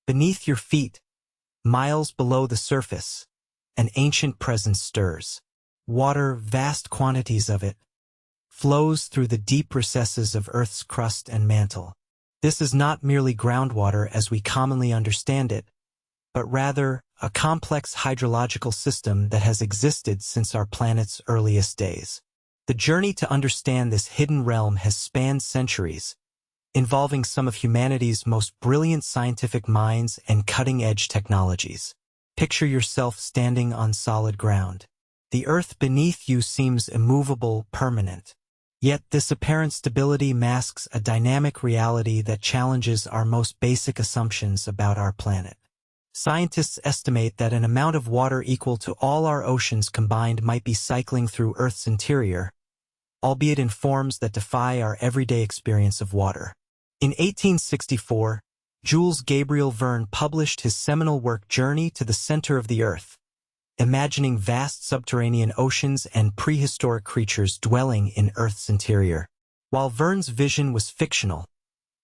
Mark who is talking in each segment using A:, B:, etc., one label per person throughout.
A: Beneath your feet, miles below the surface, an ancient presence stirs. Water, vast quantities of it, flows through the deep recesses of Earth's crust and mantle. This is not merely groundwater as we commonly understand it, but rather a complex hydrological system that has existed since our planet's earliest days. The journey to understand this hidden realm has spanned centuries, involving some of humanity's most brilliant scientific minds and cutting-edge technologies. Picture yourself standing on solid ground. The earth beneath you seems immovable, permanent. Yet this apparent stability masks a dynamic reality that challenges our most basic assumptions about our planet. Scientists estimate that an amount of water equal to all our oceans combined might be cycling through Earth's interior, albeit in forms that defy our everyday experience of water. In 1864, Jules Verne published his seminal work Journey to the Center of the Earth, imagining vast subterranean oceans and prehistoric creatures dwelling in Earth's interior. While Verne's vision was fictional,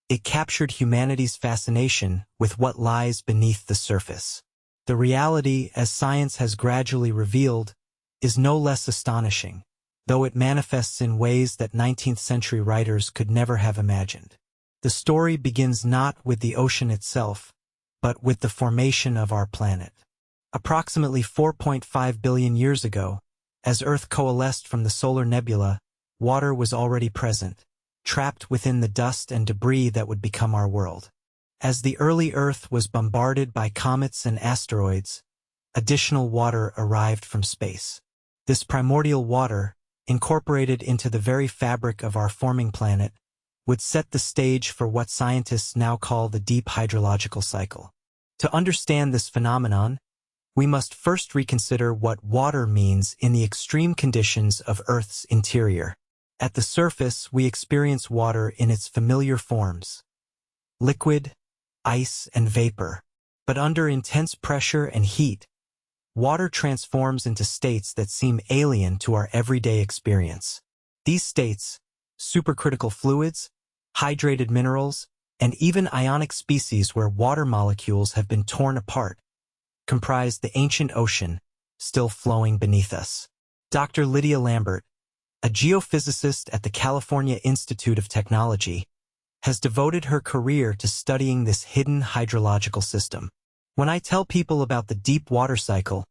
A: it captured humanity's fascination with what lies beneath the surface. The reality, as science has gradually revealed, is no less astonishing, though it manifests in ways that 19th-century writers could never have imagined. The story begins not with the ocean itself, but with the formation of our planet. Approximately 4.5 billion years ago, as Earth coalesced from the solar nebula, water was already present, trapped within the dust and debris that would become our world. As the early Earth was bombarded by comets and asteroids, additional water arrived from space. This primordial water, incorporated into the very fabric of our forming planet, would set the stage for what scientists now call the deep hydrological cycle. To understand this phenomenon, we must first reconsider what water means in the extreme conditions of Earth's interior. At the surface, we experience water in its familiar forms: liquid, ice, and vapor. But under intense pressure and heat, water transforms into states that seem alien to our everyday experience. These states, supercritical fluids, hydrated minerals, and even ionic species where water molecules have been torn apart, comprise the ancient ocean still flowing beneath us. Dr. Lydia Lambert, a geophysicist at the California Institute of Technology, has devoted her career to studying this hidden hydrological system. When I tell people about the deep water cycle,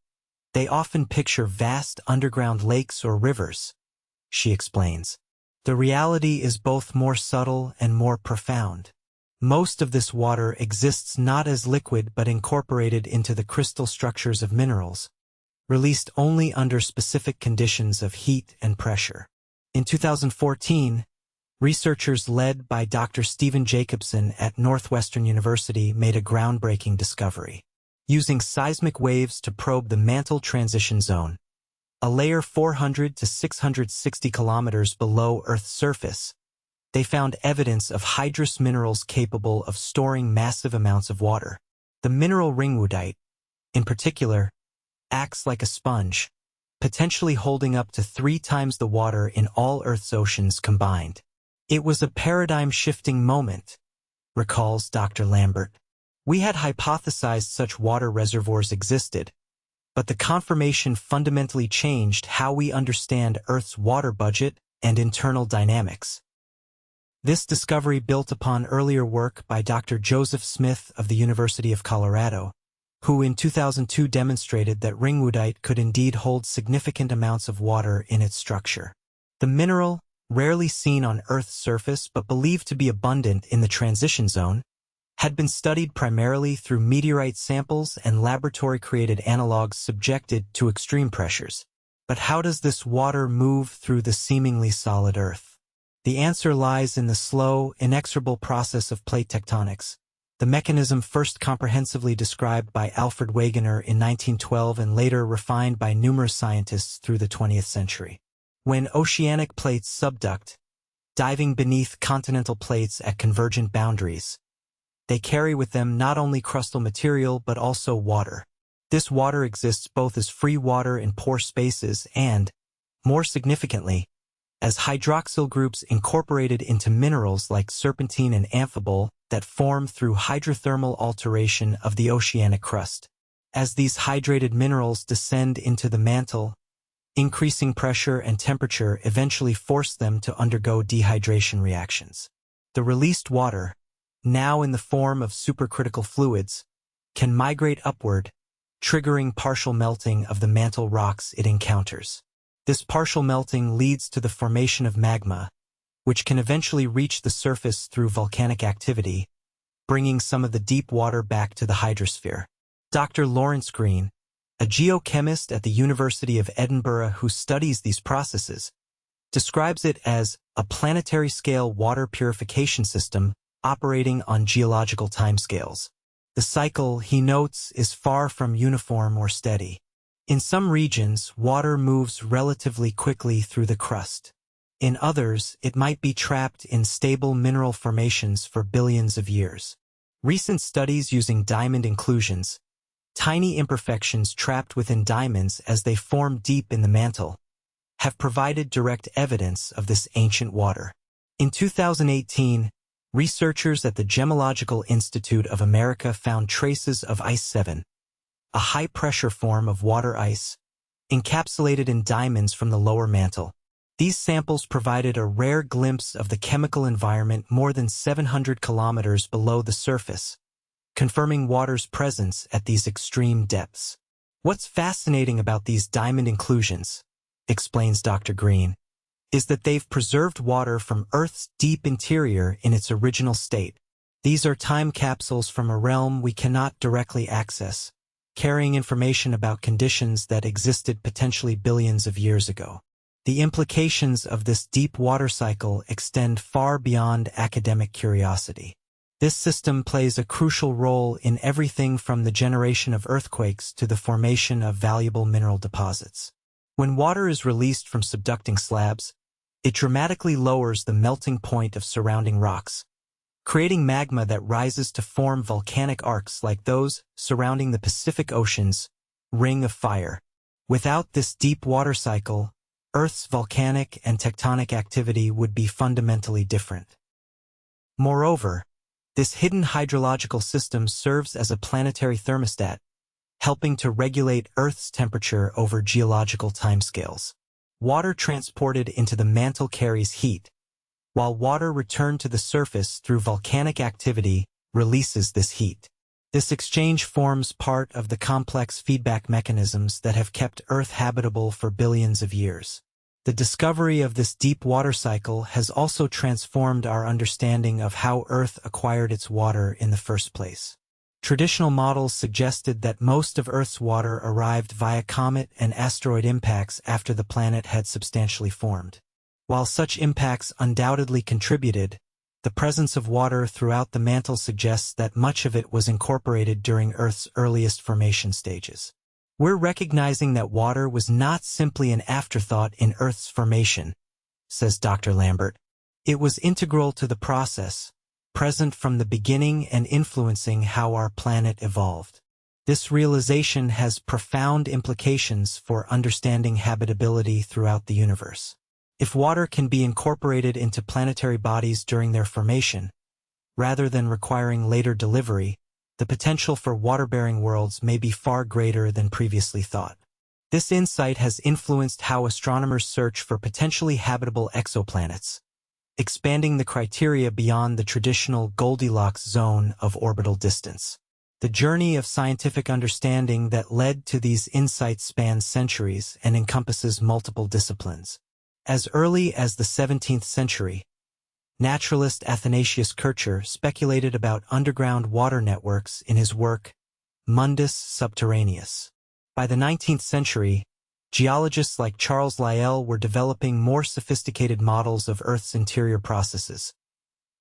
A: they often picture vast underground lakes or rivers, she explains. The reality is both more subtle and more profound. Most of this water exists not as liquid but incorporated into the crystal structures of minerals, released only under specific conditions of heat and pressure. In 2014, researchers led by Dr. Stephen Jacobson at Northwestern University made a groundbreaking discovery. Using seismic waves to probe the mantle transition zone, a layer 400 to 660 kilometers below Earth's surface, they found evidence of hydrous minerals capable of storing massive amounts of water. The mineral ringwoodite, in particular, acts like a sponge, potentially holding up to 3 times the water in all Earth's oceans combined. It was a paradigm-shifting moment, recalls Dr. Lambert. We had hypothesized such water reservoirs existed, but the confirmation fundamentally changed how we understand Earth's water budget and internal dynamics. This discovery built upon earlier work by Dr. Joseph Smith of the University of Colorado, who in 2002 demonstrated that ringwoodite could indeed hold significant amounts of water in its structure. The mineral, rarely seen on Earth's surface but believed to be abundant in the transition zone, had been studied primarily through meteorite samples and laboratory-created analogs subjected to extreme pressures. But how does this water move through the seemingly solid Earth? The answer lies in the slow, inexorable process of plate tectonics, the mechanism first comprehensively described by Alfred Wegener in 1912 and later refined by numerous scientists through the 20th century. When oceanic plates subduct, diving beneath continental plates at convergent boundaries, they carry with them not only crustal material but also water. This water exists both as free water in pore spaces and, more significantly, as hydroxyl groups incorporated into minerals like serpentine and amphibole, that form through hydrothermal alteration of the oceanic crust. As these hydrated minerals descend into the mantle, increasing pressure and temperature eventually force them to undergo dehydration reactions. The released water, now in the form of supercritical fluids, can migrate upward, triggering partial melting of the mantle rocks it encounters. This partial melting leads to the formation of magma, which can eventually reach the surface through volcanic activity, bringing some of the deep water back to the hydrosphere. Dr. Lawrence Green, a geochemist at the University of Edinburgh who studies these processes, describes it as a planetary-scale water purification system operating on geological timescales. The cycle, he notes, is far from uniform or steady. In some regions, water moves relatively quickly through the crust. In others, it might be trapped in stable mineral formations for billions of years. Recent studies using diamond inclusions, tiny imperfections trapped within diamonds as they form deep in the mantle, have provided direct evidence of this ancient water. In 2018, researchers at the Geological Institute of America found traces of Ice 7, a high-pressure form of water ice, encapsulated in diamonds from the lower mantle. These samples provided a rare glimpse of the chemical environment more than 700 kilometers below the surface, confirming water's presence at these extreme depths. What's fascinating about these diamond inclusions, explains Dr. Green, is that they've preserved water from Earth's deep interior in its original state. These are time capsules from a realm we cannot directly access, carrying information about conditions that existed potentially billions of years ago. The implications of this deep water cycle extend far beyond academic curiosity. This system plays a crucial role in everything from the generation of earthquakes to the formation of valuable mineral deposits. When water is released from subducting slabs, it dramatically lowers the melting point of surrounding rocks, creating magma that rises to form volcanic arcs like those surrounding the Pacific Ocean's Ring of Fire. Without this deep water cycle, Earth's volcanic and tectonic activity would be fundamentally different. Moreover, this hidden hydrological system serves as a planetary thermostat, helping to regulate Earth's temperature over geological timescales. Water transported into the mantle carries heat, while water returned to the surface through volcanic activity releases this heat. This exchange forms part of the complex feedback mechanisms that have kept Earth habitable for billions of years. The discovery of this deep water cycle has also transformed our understanding of how Earth acquired its water in the first place. Traditional models suggested that most of Earth's water arrived via comet and asteroid impacts after the planet had substantially formed. While such impacts undoubtedly contributed, the presence of water throughout the mantle suggests that much of it was incorporated during Earth's earliest formation stages. We're recognizing that water was not simply an afterthought in Earth's formation, says Dr. Lambert. It was integral to the process, present from the beginning and influencing how our planet evolved. This realization has profound implications for understanding habitability throughout the universe. If water can be incorporated into planetary bodies during their formation, rather than requiring later delivery, the potential for water-bearing worlds may be far greater than previously thought. This insight has influenced how astronomers search for potentially habitable exoplanets, expanding the criteria beyond the traditional Goldilocks zone of orbital distance. The journey of scientific understanding that led to these insights spans centuries and encompasses multiple disciplines. As early as the 17th century, naturalist Athanasius Kircher speculated about underground water networks in his work, Mundus Subterraneus. By the 19th century, geologists like Charles Lyell were developing more sophisticated models of Earth's interior processes,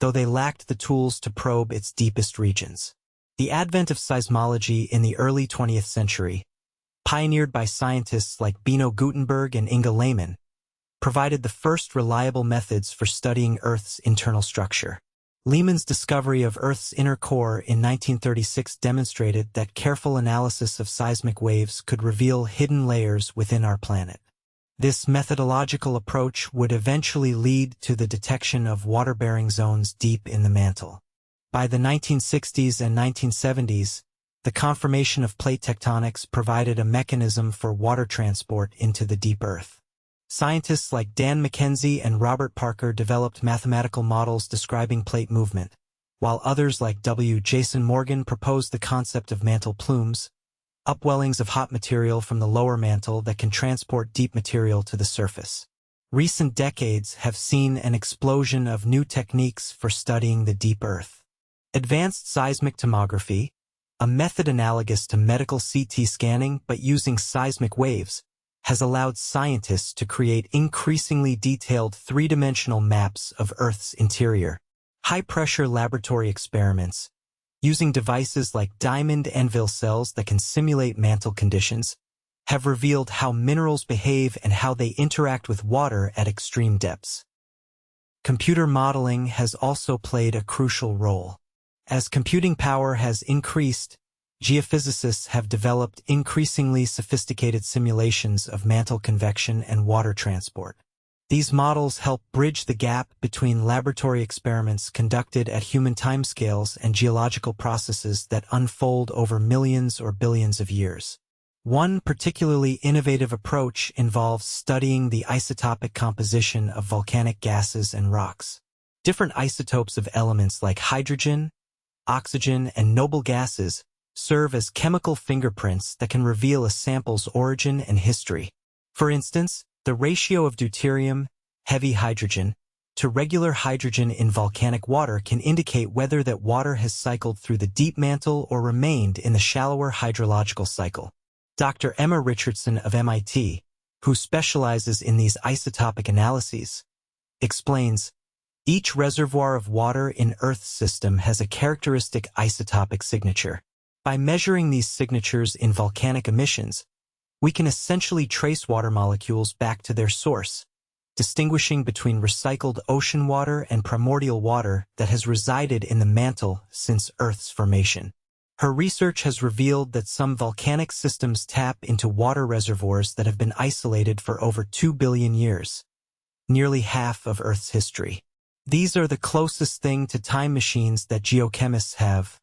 A: though they lacked the tools to probe its deepest regions. The advent of seismology in the early 20th century, pioneered by scientists like Bino Gutenberg and Inga Lehmann, provided the first reliable methods for studying Earth's internal structure. Lehmann's discovery of Earth's inner core in 1936 demonstrated that careful analysis of seismic waves could reveal hidden layers within our planet. This methodological approach would eventually lead to the detection of water-bearing zones deep in the mantle. By the 1960s and 1970s, the conformation of plate tectonics provided a mechanism for water transport into the deep earth. Scientists like Dan Mackenzie and Robert Parker developed mathematical models describing plate movement, while others like W. Jason Morgan proposed the concept of mantle plumes, upwellings of hot material from the lower mantle that can transport deep material to the surface. Recent decades have seen an explosion of new techniques for studying the deep earth. Advanced seismic tomography, a method analogous to medical CT scanning but using seismic waves, has allowed scientists to create increasingly detailed three-dimensional maps of Earth's interior. High-pressure laboratory experiments, using devices like diamond anvil cells that can simulate mantle conditions, have revealed how minerals behave and how they interact with water at extreme depths. Computer modeling has also played a crucial role. As computing power has increased, geophysicists have developed increasingly sophisticated simulations of mantle convection and water transport. These models help bridge the gap between laboratory experiments conducted at human timescales and geological processes that unfold over millions or billions of years. One particularly innovative approach involves studying the isotopic composition of volcanic gases and rocks. Different isotopes of elements like hydrogen, oxygen, and noble gases serve as chemical fingerprints that can reveal a sample's origin and history. For instance, the ratio of deuterium, heavy hydrogen, to regular hydrogen in volcanic water can indicate whether that water has cycled through the deep mantle or remained in the shallower hydrological cycle. Dr. Emma Richardson of MIT, who specializes in these isotopic analyses, explains, each reservoir of water in Earth's system has a characteristic isotopic signature. By measuring these signatures in volcanic emissions, we can essentially trace water molecules back to their source, distinguishing between recycled ocean water and primordial water that has resided in the mantle since Earth's formation. Her research has revealed that some volcanic systems tap into water reservoirs that have been isolated for over 2 billion years, nearly half of Earth's history. These are the closest thing to time machines that geochemists have,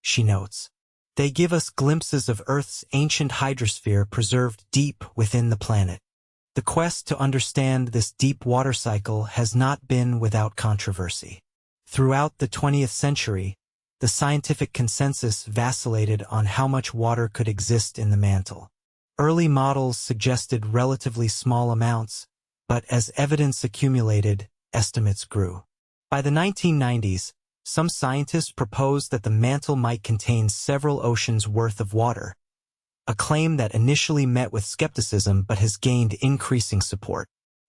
A: she notes. They give us glimpses of Earth's ancient hydrosphere preserved deep within the planet. The quest to understand this deep water cycle has not been without controversy. Throughout the 20th century, the scientific consensus vacillated on how much water could exist in the mantle. Early models suggested relatively small amounts, but as evidence accumulated, estimates grew. By the 1990s, some scientists proposed that the mantle might contain several oceans' worth of water, a claim that initially met with skepticism but has gained increasing support.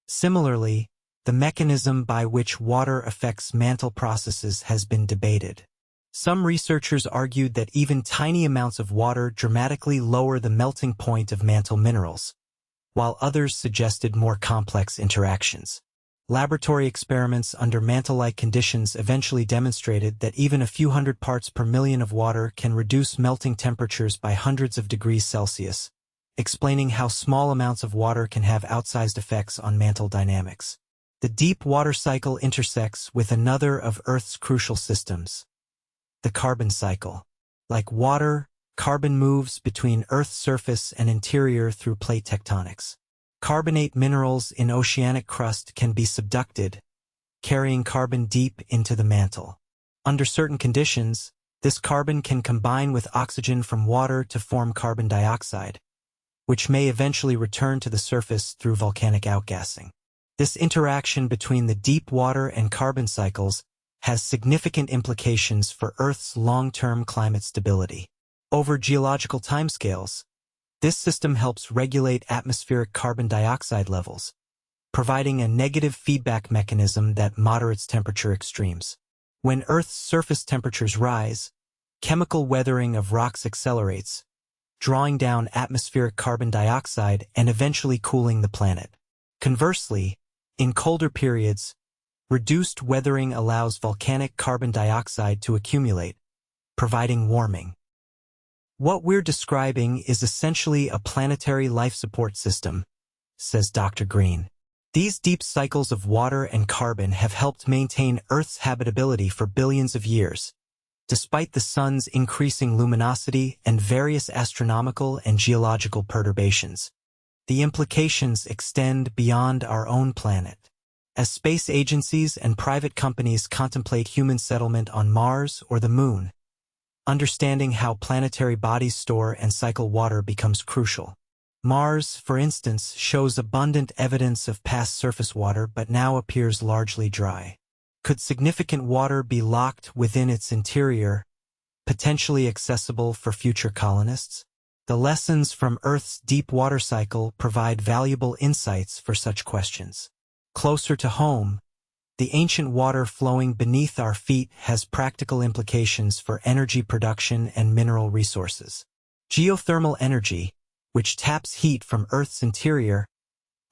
A: Similarly, the mechanism by which water affects mantle processes has been debated. Some researchers argued that even tiny amounts of water dramatically lower the melting point of mantle minerals, while others suggested more complex interactions. Laboratory experiments under mantle-like conditions eventually demonstrated that even a few hundred parts per million of water can reduce melting temperatures by hundreds of degrees Celsius, explaining how small amounts of water can have outsized effects on mantle dynamics. The deep water cycle intersects with another of Earth's crucial systems, the carbon cycle. Like water, carbon moves between Earth's surface and interior through plate tectonics. Carbonate minerals in oceanic crust can be subducted, carrying carbon deep into the mantle. Under certain conditions, this carbon can combine with oxygen from water to form carbon dioxide, which may eventually return to the surface through volcanic outgassing. This interaction between the deep water and carbon cycles has significant implications for Earth's long-term climate stability. Over geological timescales, this system helps regulate atmospheric carbon dioxide levels, providing a negative feedback mechanism that moderates temperature extremes. When Earth's surface temperatures rise, chemical weathering of rocks accelerates, drawing down atmospheric carbon dioxide and eventually cooling the planet. Conversely, in colder periods, reduced weathering allows volcanic carbon dioxide to accumulate, providing warming. What we're describing is essentially a planetary life support system, says Dr. Green. These deep cycles of water and carbon have helped maintain Earth's habitability for billions of years, despite the sun's increasing luminosity and various astronomical and geological perturbations. The implications extend beyond our own planet. As space agencies and private companies contemplate human settlement on Mars or the Moon, understanding how planetary bodies store and cycle water becomes crucial. Mars, for instance, shows abundant evidence of past surface water but now appears largely dry. Could significant water be locked within its interior, potentially accessible for future colonists? The lessons from Earth's deep water cycle provide valuable insights for such questions. Closer to home, the ancient water flowing beneath our feet has practical implications for energy production and mineral resources. Geothermal energy, which taps heat from Earth's interior,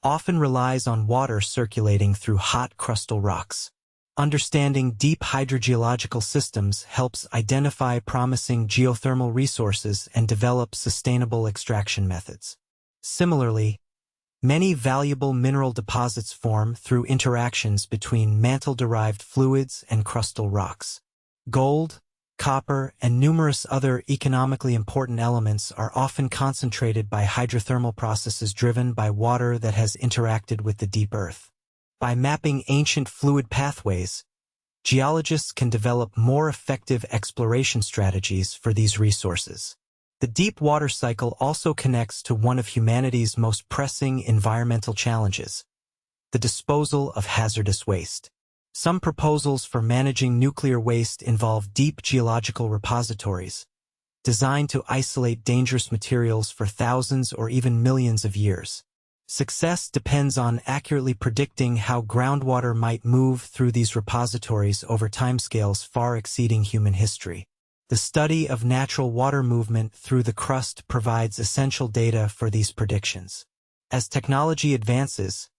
A: often relies on water circulating through hot crustal rocks. Understanding deep hydrogeological systems helps identify promising geothermal resources and develop sustainable extraction methods. Similarly, many valuable mineral deposits form through interactions between mantle-derived fluids and crustal rocks. Gold, copper, and numerous other economically important elements are often concentrated by hydrothermal processes driven by water that has interacted with the deep earth. By mapping ancient fluid pathways, geologists can develop more effective exploration strategies for these resources. The deep water cycle also connects to one of humanity's most pressing environmental challenges: the disposal of hazardous waste. Some proposals for managing nuclear waste involve deep geological repositories, designed to isolate dangerous materials for thousands or even millions of years. Success depends on accurately predicting how groundwater might move through these repositories over timescales far exceeding human history. The study of natural water movement through the crust provides essential data for these predictions. As technology advances,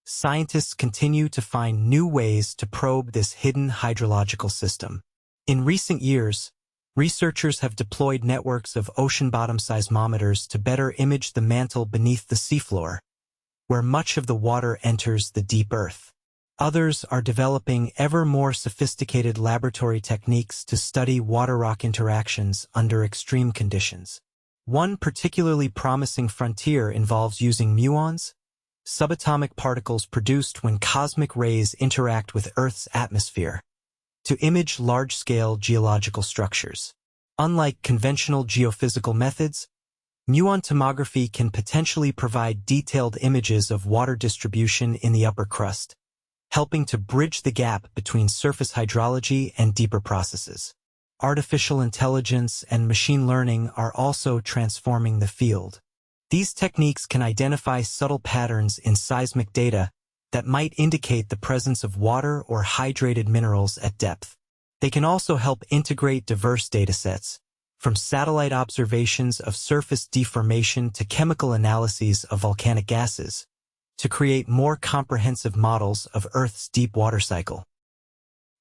A: scientists continue to find new ways to probe this hidden hydrological system. In recent years, researchers have deployed networks of ocean-bottom seismometers to better image the mantle beneath the seafloor, where much of the water enters the deep earth. Others are developing ever more sophisticated laboratory techniques to study water-rock interactions under extreme conditions. One particularly promising frontier involves using muons, subatomic particles produced when cosmic rays interact with Earth's atmosphere, to image large-scale geological structures. Unlike conventional geophysical methods, muon tomography can potentially provide detailed images of water distribution in the upper crust, helping to bridge the gap between surface hydrology and deeper processes. Artificial intelligence and machine learning are also transforming the field. These techniques can identify subtle patterns in seismic data that might indicate the presence of water or hydrated minerals at depth. They can also help integrate diverse datasets, from satellite observations of surface deformation to chemical analyses of volcanic gases, to create more comprehensive models of Earth's deep water cycle.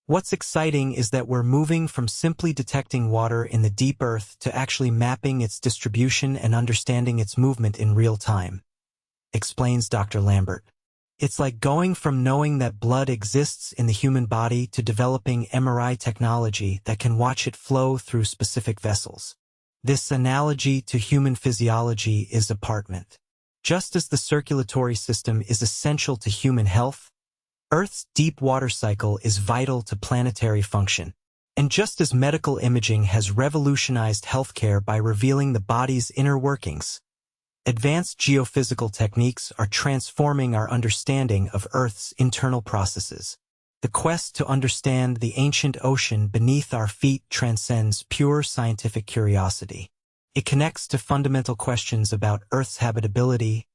A: What's exciting is that we're moving from simply detecting water in the deep earth to actually mapping its distribution and understanding its movement in real time, explains Dr. Lambert. It's like going from knowing that blood exists in the human body to developing MRI technology that can watch it flow through specific vessels. This analogy to human physiology is apparent. Just as the circulatory system is essential to human health, Earth's deep water cycle is vital to planetary function. And just as medical imaging has revolutionized healthcare by revealing the body's inner workings, advanced geophysical techniques are transforming our understanding of Earth's internal processes. The quest to understand the ancient ocean beneath our feet transcends pure scientific curiosity. It connects to fundamental questions about Earth's habitability,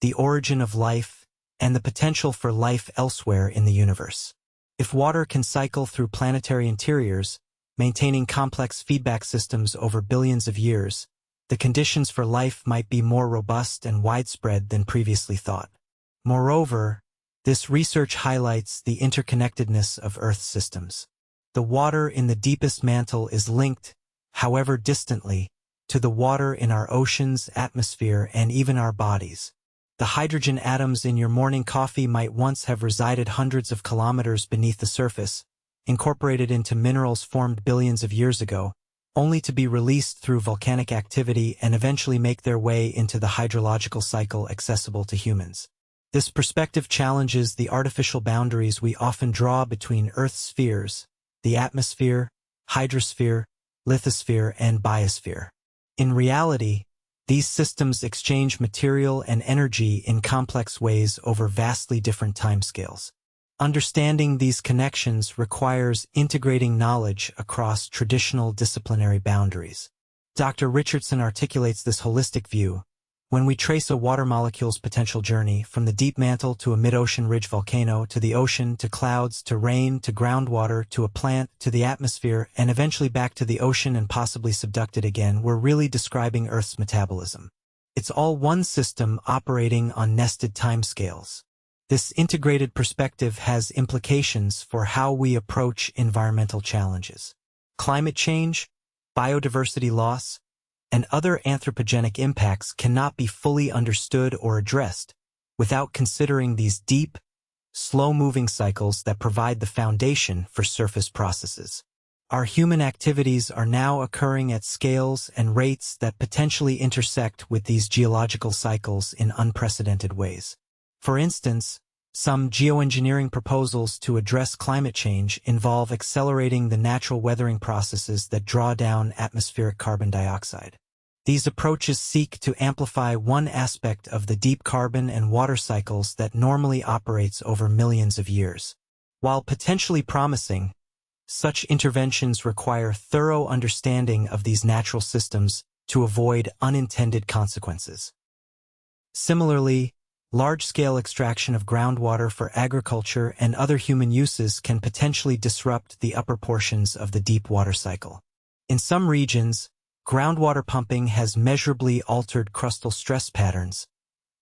A: the origin of life, and the potential for life elsewhere in the universe. If water can cycle through planetary interiors, maintaining complex feedback systems over billions of years, the conditions for life might be more robust and widespread than previously thought. Moreover, this research highlights the interconnectedness of Earth's systems. The water in the deepest mantle is linked, however distantly, to the water in our oceans, atmosphere, and even our bodies. The hydrogen atoms in your morning coffee might once have resided hundreds of kilometers beneath the surface, incorporated into minerals formed billions of years ago, only to be released through volcanic activity and eventually make their way into the hydrological cycle accessible to humans. This perspective challenges the artificial boundaries we often draw between Earth's spheres, the atmosphere, hydrosphere, lithosphere, and biosphere. In reality, these systems exchange material and energy in complex ways over vastly different timescales. Understanding these connections requires integrating knowledge across traditional disciplinary boundaries. Dr. Richardson articulates this holistic view. When we trace a water molecule's potential journey from the deep mantle to a mid-ocean ridge volcano to the ocean to clouds to rain to groundwater to a plant to the atmosphere and eventually back to the ocean and possibly subducted again, we're really describing Earth's metabolism. It's all one system operating on nested timescales. This integrated perspective has implications for how we approach environmental challenges. Climate change, biodiversity loss, and other anthropogenic impacts cannot be fully understood or addressed without considering these deep, slow-moving cycles that provide the foundation for surface processes. Our human activities are now occurring at scales and rates that potentially intersect with these geological cycles in unprecedented ways. For instance, some geoengineering proposals to address climate change involve accelerating the natural weathering processes that draw down atmospheric carbon dioxide. These approaches seek to amplify one aspect of the deep carbon and water cycles that normally operates over millions of years. While potentially promising, such interventions require thorough understanding of these natural systems to avoid unintended consequences. Similarly, large-scale extraction of groundwater for agriculture and other human uses can potentially disrupt the upper portions of the deep water cycle. In some regions, groundwater pumping has measurably altered crustal stress patterns,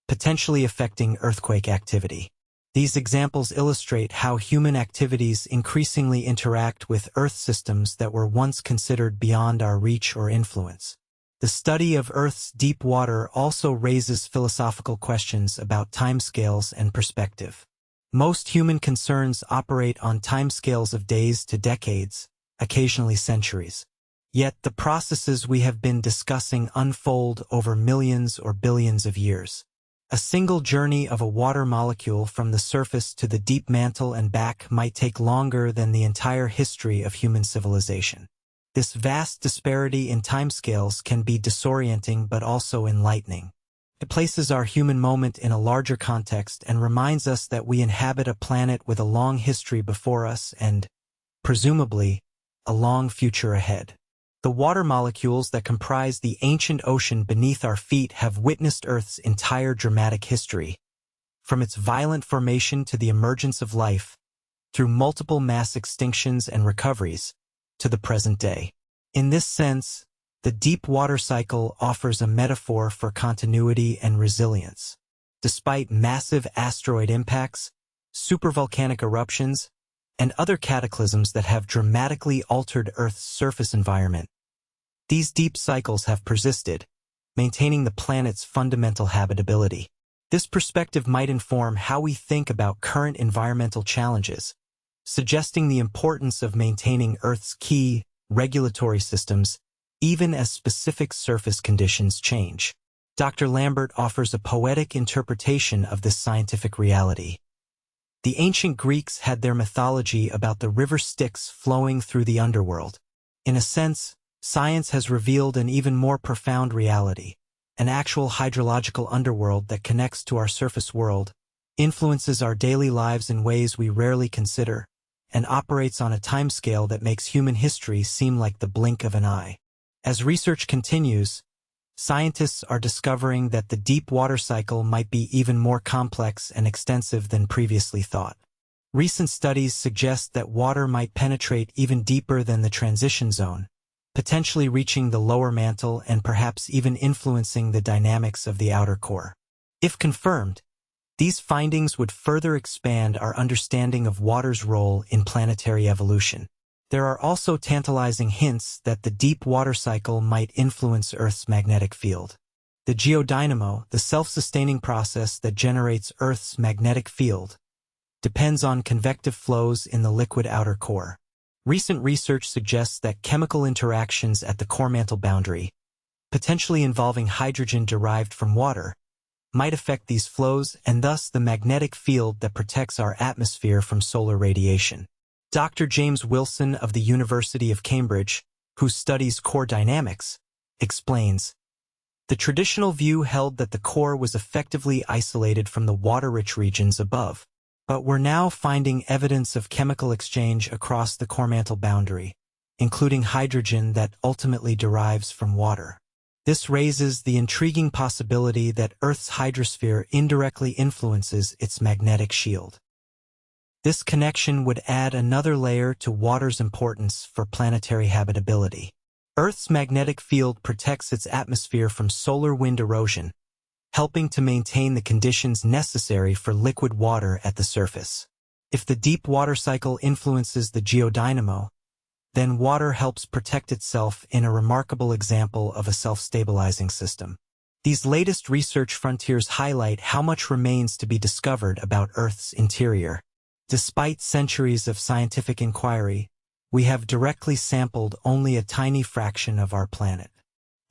A: potentially affecting earthquake activity. These examples illustrate how human activities increasingly interact with Earth systems that were once considered beyond our reach or influence. The study of Earth's deep water also raises philosophical questions about timescales and perspective. Most human concerns operate on timescales of days to decades, occasionally centuries. Yet the processes we have been discussing unfold over millions or billions of years. A single journey of a water molecule from the surface to the deep mantle and back might take longer than the entire history of human civilization. This vast disparity in timescales can be disorienting but also enlightening. It places our human moment in a larger context and reminds us that we inhabit a planet with a long history before us and, presumably, a long future ahead. The water molecules that comprise the ancient ocean beneath our feet have witnessed Earth's entire dramatic history, from its violent formation to the emergence of life, through multiple mass extinctions and recoveries, to the present day. In this sense, the deep water cycle offers a metaphor for continuity and resilience. Despite massive asteroid impacts, supervolcanic eruptions, and other cataclysms that have dramatically altered Earth's surface environment, these deep cycles have persisted, maintaining the planet's fundamental habitability. This perspective might inform how we think about current environmental challenges, suggesting the importance of maintaining Earth's key regulatory systems even as specific surface conditions change. Dr. Lambert offers a poetic interpretation of this scientific reality. The ancient Greeks had their mythology about the river Styx flowing through the underworld. In a sense, science has revealed an even more profound reality, an actual hydrological underworld that connects to our surface world, influences our daily lives in ways we rarely consider, and operates on a timescale that makes human history seem like the blink of an eye. As research continues, scientists are discovering that the deep water cycle might be even more complex and extensive than previously thought. Recent studies suggest that water might penetrate even deeper than the transition zone, potentially reaching the lower mantle and perhaps even influencing the dynamics of the outer core. If confirmed, these findings would further expand our understanding of water's role in planetary evolution. There are also tantalizing hints that the deep water cycle might influence Earth's magnetic field. The geodynamo, the self-sustaining process that generates Earth's magnetic field, depends on convective flows in the liquid outer core. Recent research suggests that chemical interactions at the core mantle boundary, potentially involving hydrogen derived from water, might affect these flows and thus the magnetic field that protects our atmosphere from solar radiation. Dr. James Wilson of the University of Cambridge, who studies core dynamics, explains, the traditional view held that the core was effectively isolated from the water-rich regions above, but we're now finding evidence of chemical exchange across the core mantle boundary, including hydrogen that ultimately derives from water. This raises the intriguing possibility that Earth's hydrosphere indirectly influences its magnetic shield. This connection would add another layer to water's importance for planetary habitability. Earth's magnetic field protects its atmosphere from solar wind erosion, helping to maintain the conditions necessary for liquid water at the surface. If the deep water cycle influences the geodynamo, then water helps protect itself in a remarkable example of a self-stabilizing system. These latest research frontiers highlight how much remains to be discovered about Earth's interior. Despite centuries of scientific inquiry, we have directly sampled only a tiny fraction of our planet.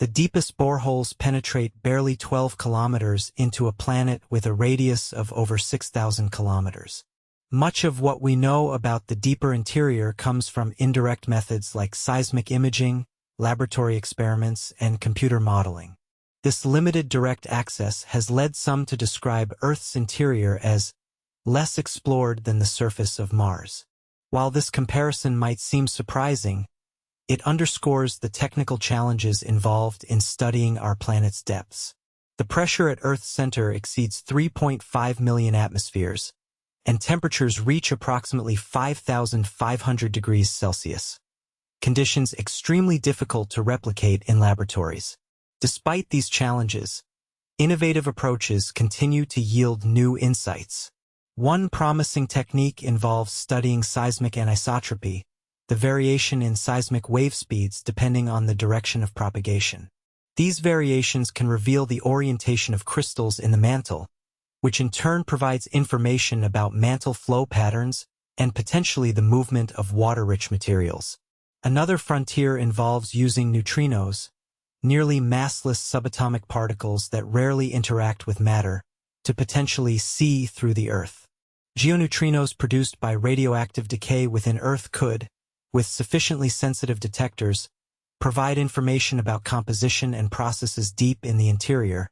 A: The deepest boreholes penetrate barely 12 kilometers into a planet with a radius of over 6,000 kilometers. Much of what we know about the deeper interior comes from indirect methods like seismic imaging, laboratory experiments, and computer modeling. This limited direct access has led some to describe Earth's interior as less explored than the surface of Mars. While this comparison might seem surprising, it underscores the technical challenges involved in studying our planet's depths. The pressure at Earth's center exceeds 3.5 million atmospheres, and temperatures reach approximately 5,500 degrees Celsius. Conditions extremely difficult to replicate in laboratories. Despite these challenges, innovative approaches continue to yield new insights. One promising technique involves studying seismic anisotropy, the variation in seismic wave speeds depending on the direction of propagation. These variations can reveal the orientation of crystals in the mantle, which in turn provides information about mantle flow patterns and potentially the movement of water-rich materials. Another frontier involves using neutrinos, nearly massless subatomic particles that rarely interact with matter, to potentially see through the Earth. Geoneutrinos produced by radioactive decay within Earth could, with sufficiently sensitive detectors, provide information about composition and processes deep in the interior,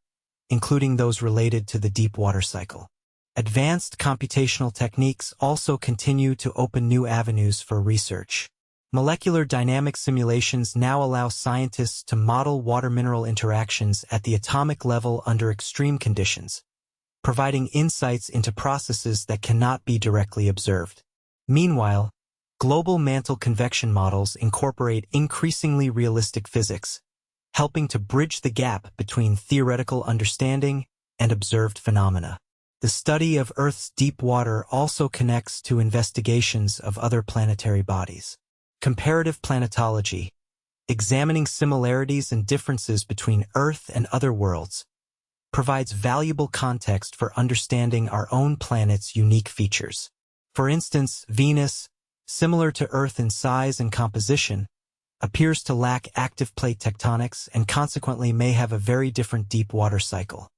A: including those related to the deep water cycle. Advanced computational techniques also continue to open new avenues for research. Molecular dynamic simulations now allow scientists to model water-mineral interactions at the atomic level under extreme conditions, providing insights into processes that cannot be directly observed. Meanwhile, global mantle convection models incorporate increasingly realistic physics, helping to bridge the gap between theoretical understanding and observed phenomena. The study of Earth's deep water also connects to investigations of other planetary bodies. Comparative planetology, examining similarities and differences between Earth and other worlds, provides valuable context for understanding our own planet's unique features. For instance, Venus, similar to Earth in size and composition, appears to lack active plate tectonics and consequently may have a very different deep water cycle,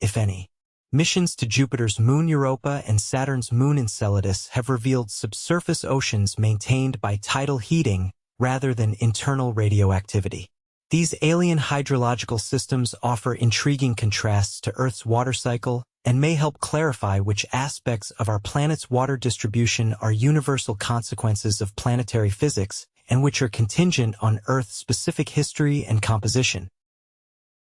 A: if any. Missions to Jupiter's moon Europa and Saturn's moon Enceladus have revealed subsurface oceans maintained by tidal heating rather than internal radioactivity. These alien hydrological systems offer intriguing contrasts to Earth's water cycle and may help clarify which aspects of our planet's water distribution are universal consequences of planetary physics and which are contingent on Earth's specific history and composition.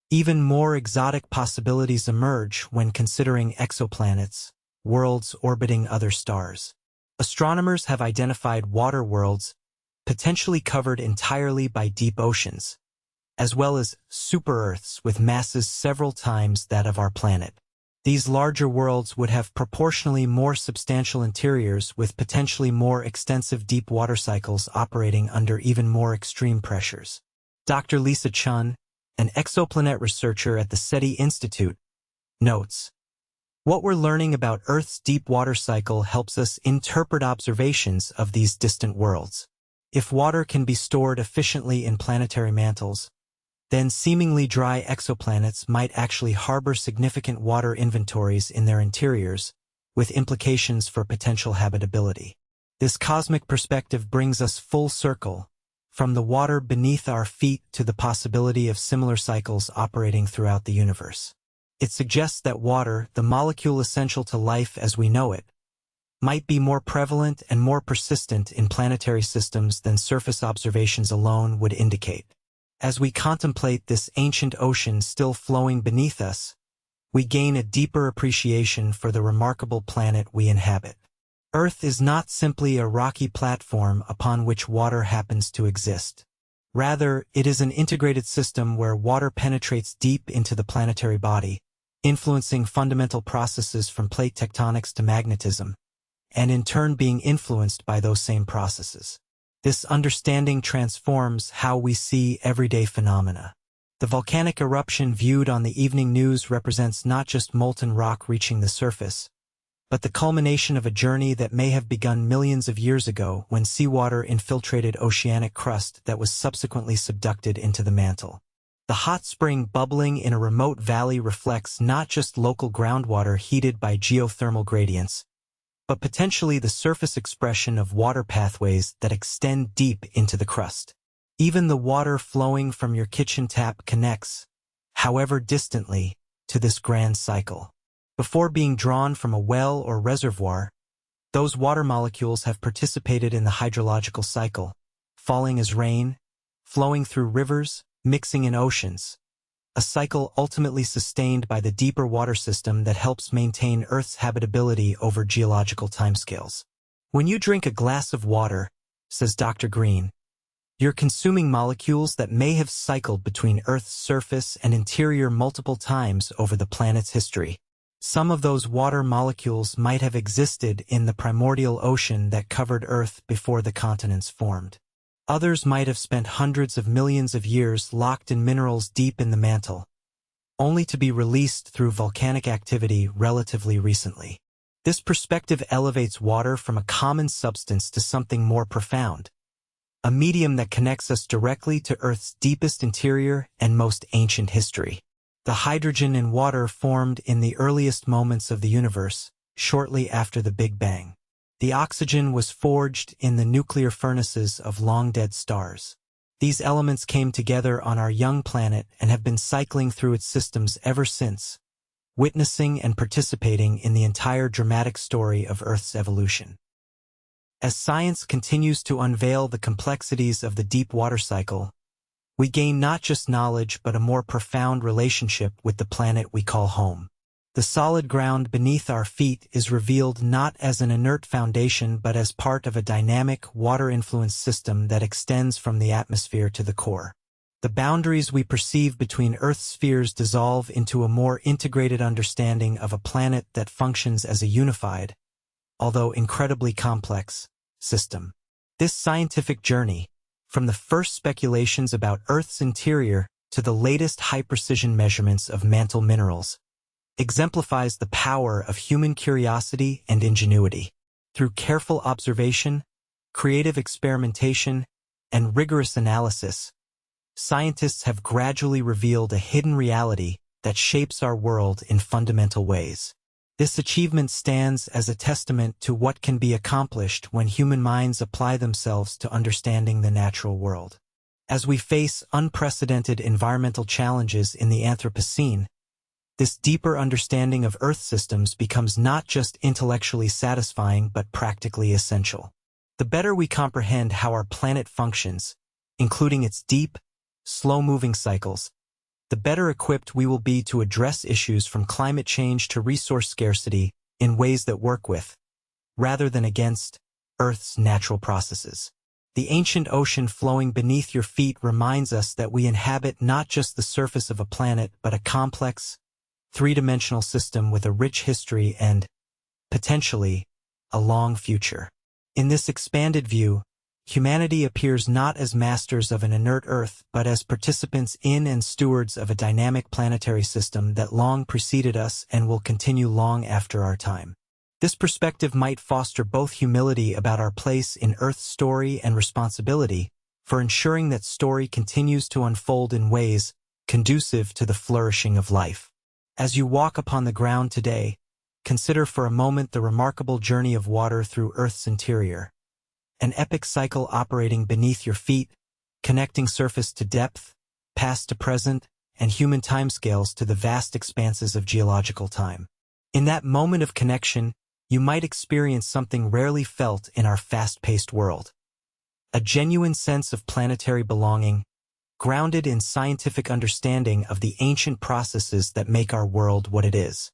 A: Even more exotic possibilities emerge when considering exoplanets, worlds orbiting other stars. Astronomers have identified water worlds potentially covered entirely by deep oceans, as well as super-Earths with masses several times that of our planet. These larger worlds would have proportionally more substantial interiors with potentially more extensive deep water cycles operating under even more extreme pressures. Dr. Lisa Chun, an exoplanet researcher at the SETI Institute, notes, "What we're learning about Earth's deep water cycle helps us interpret observations of these distant worlds. If water can be stored efficiently in planetary mantles, then seemingly dry exoplanets might actually harbor significant water inventories in their interiors, with implications for potential habitability. This cosmic perspective brings us full circle, from the water beneath our feet to the possibility of similar cycles operating throughout the universe. It suggests that water, the molecule essential to life as we know it, might be more prevalent and more persistent in planetary systems than surface observations alone would indicate. As we contemplate this ancient ocean still flowing beneath us, we gain a deeper appreciation for the remarkable planet we inhabit. Earth is not simply a rocky platform upon which water happens to exist. Rather, it is an integrated system where water penetrates deep into the planetary body, influencing fundamental processes from plate tectonics to magnetism, and in turn being influenced by those same processes. This understanding transforms how we see everyday phenomena. The volcanic eruption viewed on the evening news represents not just molten rock reaching the surface, but the culmination of a journey that may have begun millions of years ago when seawater infiltrated oceanic crust that was subsequently subducted into the mantle. The hot spring bubbling in a remote valley reflects not just local groundwater heated by geothermal gradients, but potentially the surface expression of water pathways that extend deep into the crust. Even the water flowing from your kitchen tap connects, however distantly, to this grand cycle. Before being drawn from a well or reservoir, those water molecules have participated in the hydrological cycle, falling as rain, flowing through rivers, mixing in oceans, a cycle ultimately sustained by the deeper water system that helps maintain Earth's habitability over geological timescales. When you drink a glass of water, says Dr. Green, you're consuming molecules that may have cycled between Earth's surface and interior multiple times over the planet's history. Some of those water molecules might have existed in the primordial ocean that covered Earth before the continents formed. Others might have spent hundreds of millions of years locked in minerals deep in the mantle, only to be released through volcanic activity relatively recently. This perspective elevates water from a common substance to something more profound, a medium that connects us directly to Earth's deepest interior and most ancient history. The hydrogen in water formed in the earliest moments of the universe, shortly after the Big Bang. The oxygen was forged in the nuclear furnaces of long-dead stars. These elements came together on our young planet and have been cycling through its systems ever since, witnessing and participating in the entire dramatic story of Earth's evolution. As science continues to unveil the complexities of the deep water cycle, we gain not just knowledge but a more profound relationship with the planet we call home. The solid ground beneath our feet is revealed not as an inert foundation but as part of a dynamic, water-influenced system that extends from the atmosphere to the core. The boundaries we perceive between Earth's spheres dissolve into a more integrated understanding of a planet that functions as a unified, although incredibly complex, system. This scientific journey, from the first speculations about Earth's interior to the latest high-precision measurements of mantle minerals, exemplifies the power of human curiosity and ingenuity. Through careful observation, creative experimentation, and rigorous analysis, scientists have gradually revealed a hidden reality that shapes our world in fundamental ways. This achievement stands as a testament to what can be accomplished when human minds apply themselves to understanding the natural world. As we face unprecedented environmental challenges in the Anthropocene, this deeper understanding of Earth systems becomes not just intellectually satisfying but practically essential. The better we comprehend how our planet functions, including its deep, slow-moving cycles, the better equipped we will be to address issues from climate change to resource scarcity in ways that work with, rather than against, Earth's natural processes. The ancient ocean flowing beneath your feet reminds us that we inhabit not just the surface of a planet but a complex, three-dimensional system with a rich history and, potentially, a long future. In this expanded view, humanity appears not as masters of an inert Earth but as participants in and stewards of a dynamic planetary system that long preceded us and will continue long after our time. This perspective might foster both humility about our place in Earth's story and responsibility for ensuring that story continues to unfold in ways conducive to the flourishing of life. As you walk upon the ground today, consider for a moment the remarkable journey of water through Earth's interior, an epic cycle operating beneath your feet, connecting surface to depth, past to present, and human timescales to the vast expanses of geological time. In that moment of connection, you might experience something rarely felt in our fast-paced world. A genuine sense of planetary belonging, grounded in scientific understanding of the ancient processes that make our world what it is.